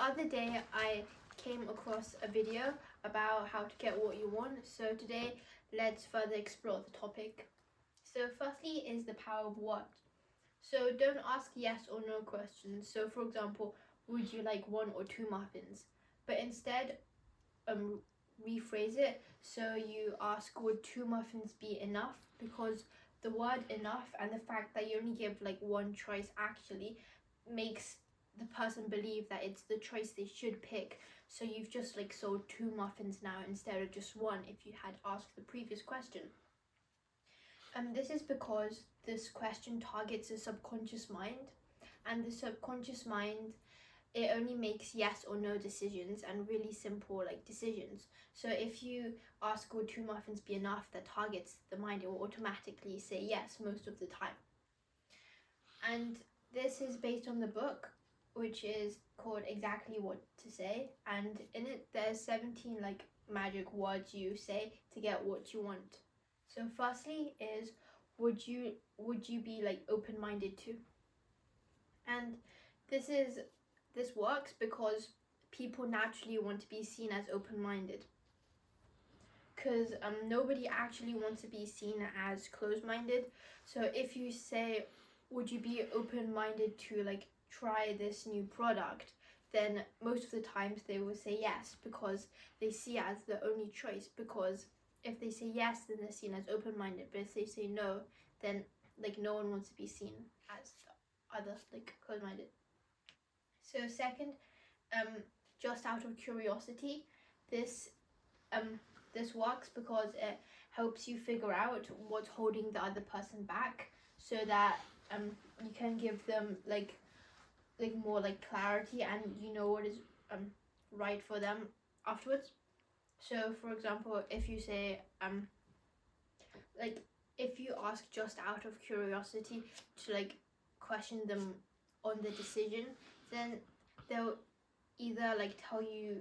The other day I came across a video about how to get what you want, so today let's further explore the topic. So firstly is the power of what. So don't ask yes or no questions. So for example, would you like 1 or 2 muffins? But instead rephrase it so you ask, would 2 muffins be enough? Because the word enough and the fact that you only give like 1 choice actually makes the person believe that it's the choice they should pick. So you've just like sold 2 muffins now instead of just 1 if you had asked the previous question. This is because this question targets the subconscious mind, and the subconscious mind, it only makes yes or no decisions and really simple like decisions. So if you ask, would 2 muffins be enough, that targets the mind, it will automatically say yes most of the time. And this is based on the book, which is called Exactly What to Say, and in it there's 17 like magic words you say to get what you want. So firstly is, would you be like open-minded to? And this works because people naturally want to be seen as open-minded, because nobody actually wants to be seen as closed-minded. So if you say, would you be open-minded to like try this new product, then most of the times they will say yes, because they see it as the only choice. Because if they say yes, then they're seen as open-minded, but if they say no, then like no one wants to be seen as other like closed-minded. So second, just out of curiosity, this works because it helps you figure out what's holding the other person back, so that you can give them like more like clarity, and you know what is right for them afterwards. So for example, if you say like if you ask just out of curiosity to like question them on the decision, then they'll either like tell you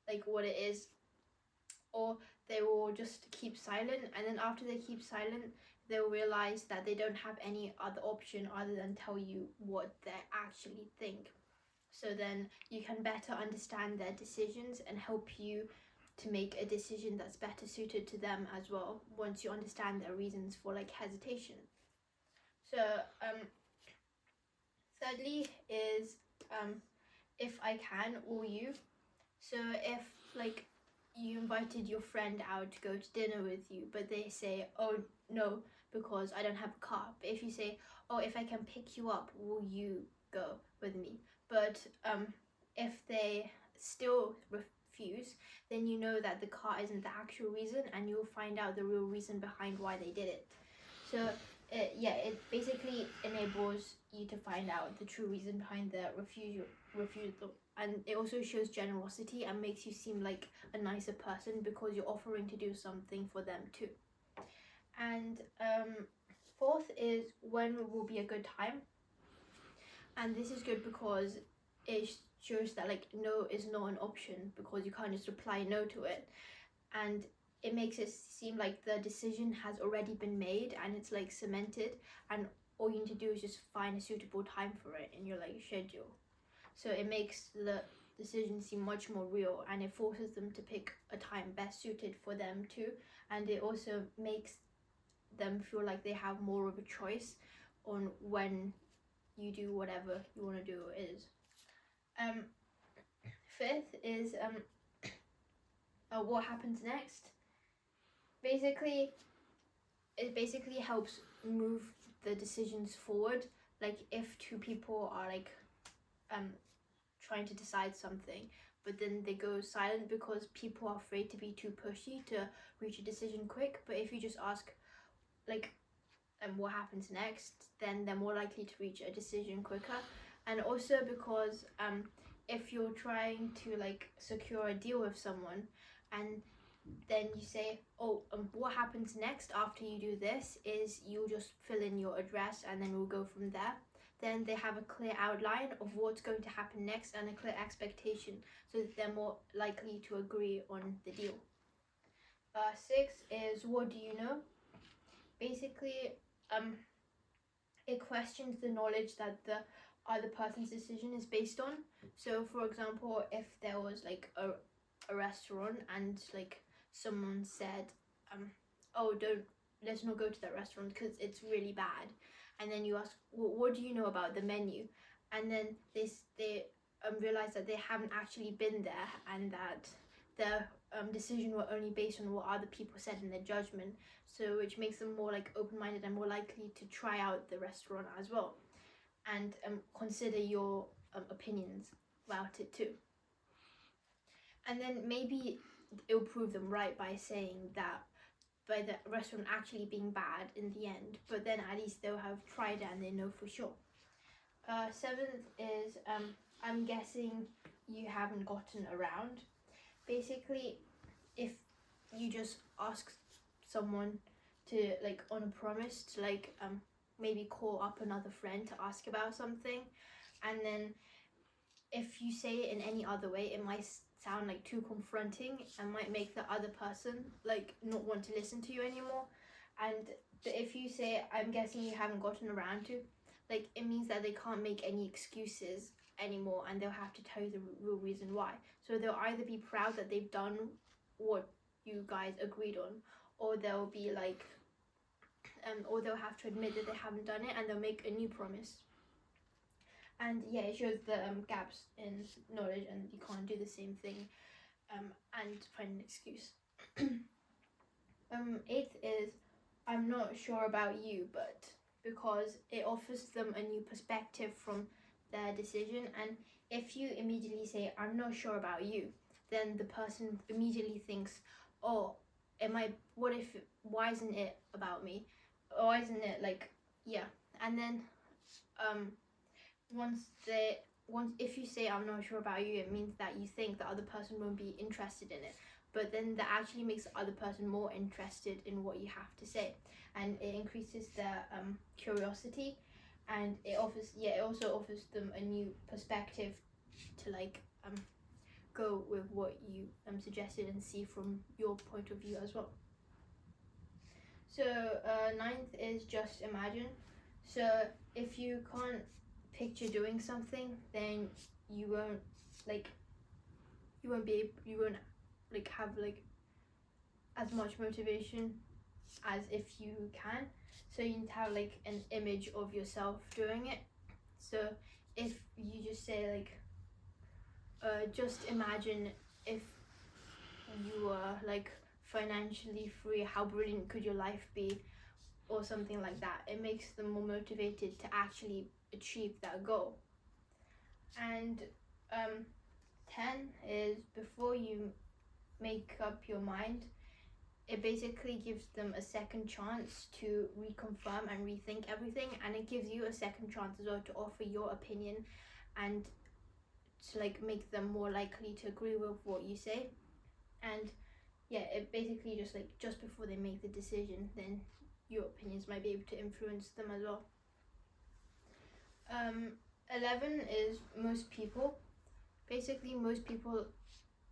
like what it is, or they will just keep silent, and then after they keep silent, they'll realize that they don't have any other option other than tell you what they actually think. So then you can better understand their decisions and help you to make a decision that's better suited to them as well, once you understand their reasons for like hesitation. So thirdly is if I can, or you. So if like you invited your friend out to go to dinner with you, but they say, oh no, because I don't have a car. But if you say, oh, if I can pick you up, will you go with me? But if they still refuse, then you know that the car isn't the actual reason, and you'll find out the real reason behind why they did it. So it basically enables you to find out the true reason behind the refusal, and it also shows generosity and makes you seem like a nicer person because you're offering to do something for them too. And fourth is, when will be a good time? And this is good because it shows that like no is not an option, because you can't just reply no to it, and it makes it seem like the decision has already been made and it's like cemented, and all you need to do is just find a suitable time for it in your like schedule. So it makes the decision seem much more real, and it forces them to pick a time best suited for them too, and it also makes them feel like they have more of a choice on when you do whatever you want to do is. Fifth is what happens next. It basically helps move the decisions forward. Like if 2 people are like trying to decide something, but then they go silent because people are afraid to be too pushy to reach a decision quick. But if you just ask like what happens next, then they're more likely to reach a decision quicker. And also because if you're trying to like secure a deal with someone, and then you say, oh, what happens next after you do this is you'll just fill in your address and then we'll go from there. Then they have a clear outline of what's going to happen next and a clear expectation, so that they're more likely to agree on the deal. 6 is, what do you know? Basically, it questions the knowledge that the other person's decision is based on. So for example, if there was like a restaurant and like someone said, oh, let's not go to that restaurant because it's really bad, and then you ask, well, what do you know about the menu, and then they realize that they haven't actually been there, and that their decision were only based on what other people said in their judgment, so which makes them more like open-minded and more likely to try out the restaurant as well, and consider your opinions about it too. And then maybe it'll prove them right by saying that, by the restaurant actually being bad in the end, but then at least they'll have tried it and they know for sure. Seventh is I'm guessing you haven't gotten around. Basically, if you just ask someone to, like, on a promise to, like, maybe call up another friend to ask about something, and then if you say it in any other way, it might sound like too confronting and might make the other person like not want to listen to you anymore. And if you say, I'm guessing you haven't gotten around to, like, it means that they can't make any excuses anymore, and they'll have to tell you the real reason why. So they'll either be proud that they've done what you guys agreed on, or they'll be like, or they'll have to admit that they haven't done it, and they'll make a new promise. And yeah, it shows the gaps in knowledge, and you can't do the same thing and find an excuse. Eighth is, I'm not sure about you, but, because it offers them a new perspective from their decision. And if you immediately say, I'm not sure about you, then the person immediately thinks, oh, why isn't it about me? Why isn't it like, yeah. And then if you say, I'm not sure about you, it means that you think the other person won't be interested in it. But then that actually makes the other person more interested in what you have to say, and it increases their curiosity, and it also offers them a new perspective to, like, go with what you suggested and see from your point of view as well. So ninth is just imagine. So if you can't picture doing something, then you won't have like as much motivation as if you can. So you need to have like an image of yourself doing it. So if you just say like, just imagine if you were like financially free, how brilliant could your life be, or something like that. It makes them more motivated to actually achieve that goal. And 10 is, before you make up your mind, it basically gives them a second chance to reconfirm and rethink everything, and it gives you a second chance as well to offer your opinion and to like make them more likely to agree with what you say. And yeah, it basically just before they make the decision, then your opinions might be able to influence them as well. 11 is most people. Basically, most people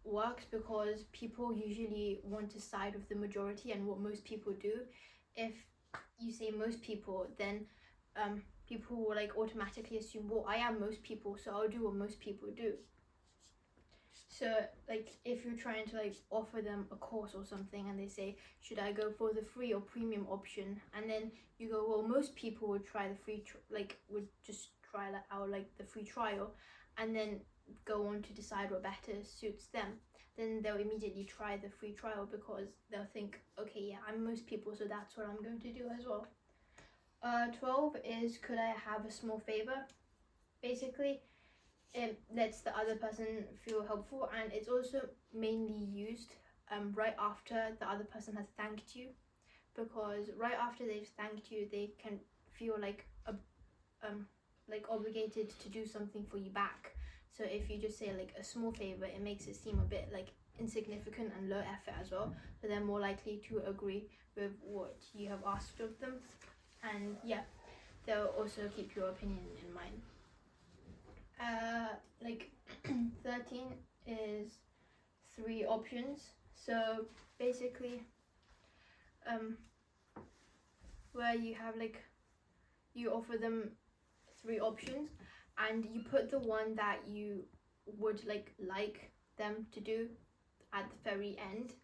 works because people usually want to side with the majority and what most people do. If you say most people, then people will like automatically assume, well, I am most people, so I'll do what most people do. So like if you're trying to like offer them a course or something, and they say, should I go for the free or premium option, and then you go, well, most people would try the free would just try out like the free trial, and then go on to decide what better suits them, then they'll immediately try the free trial because they'll think, okay, yeah, I'm most people, so that's what I'm going to do as well. 12 is, could I have a small favor? Basically, it lets the other person feel helpful, and it's also mainly used right after the other person has thanked you, because right after they've thanked you, they can feel like obligated to do something for you back. So if you just say like a small favor, it makes it seem a bit like insignificant and low effort as well, so they're more likely to agree with what you have asked of them, and yeah, they'll also keep your opinion in mind. 13 is 3 options. So basically, where you have like, you offer them 3 options, and you put the one that you would like them to do at the very end,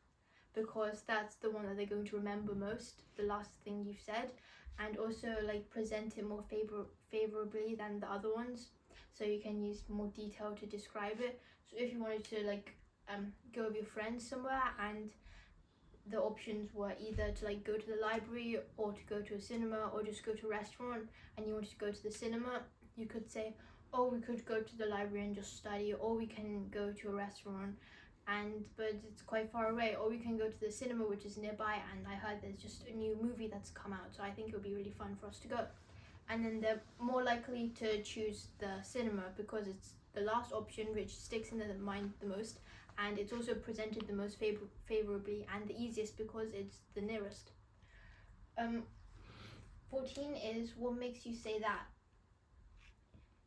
because that's the one that they're going to remember most, the last thing you've said, and also like present it more favorably than the other ones, so you can use more detail to describe it. So if you wanted to like go with your friends somewhere, and the options were either to like go to the library or to go to a cinema or just go to a restaurant, and you wanted to go to the cinema, you could say, oh, we could go to the library and just study, or we can go to a restaurant but it's quite far away, or we can go to the cinema which is nearby, and I heard there's just a new movie that's come out, so I think it would be really fun for us to go. And then they're more likely to choose the cinema because it's the last option which sticks in their mind the most, and it's also presented the most favorably and the easiest because it's the nearest. 14 is what makes you say that.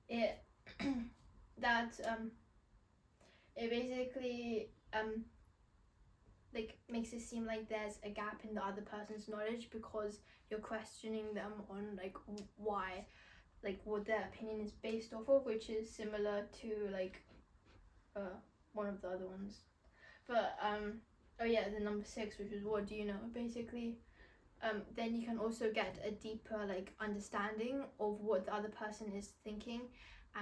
It it basically like makes it seem like there's a gap in the other person's knowledge because you're questioning them on like why, like what their opinion is based off of, which is similar to like one of the other ones. But oh yeah, the number 6, which is what do you know, basically. Then you can also get a deeper like understanding of what the other person is thinking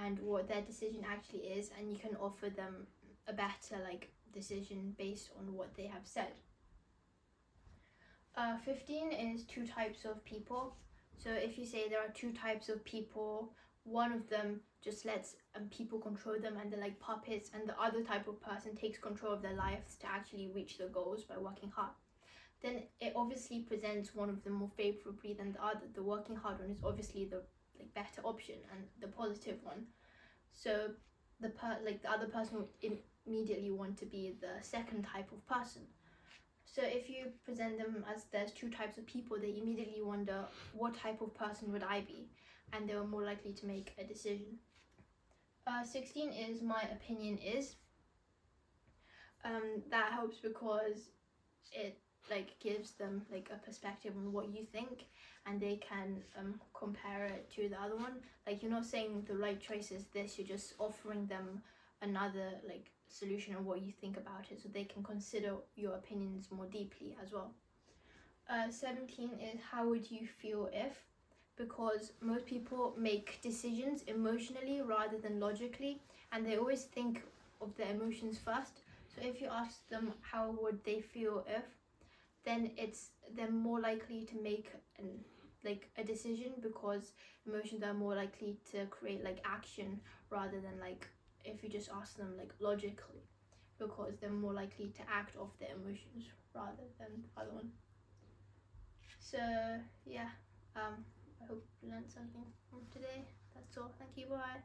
and what their decision actually is, and you can offer them a better like decision based on what they have said. 15 is 2 types of people. So if you say there are 2 types of people, one of them just lets people control them and they're like puppets, and the other type of person takes control of their lives to actually reach their goals by working hard, then it obviously presents one of them more favorably than the other. The working hard one is obviously the like better option and the positive one. So the other person would immediately want to be the second type of person. So if you present them as there's 2 types of people, they immediately wonder, what type of person would I be? And they were more likely to make a decision. 16 is my opinion is. That helps because it like gives them like a perspective on what you think, and they can compare it to the other one. Like, you're not saying the right choice is this, you're just offering them another like solution on what you think about it, so they can consider your opinions more deeply as well. 17 is how would you feel if, because most people make decisions emotionally rather than logically, and they always think of their emotions first. So if you ask them how would they feel if, then they're more likely to make a decision, because emotions are more likely to create like action rather than like if you just ask them like logically, because they're more likely to act off their emotions rather than the other one. So yeah, I hope you learned something from today. That's all. Thank you. Bye.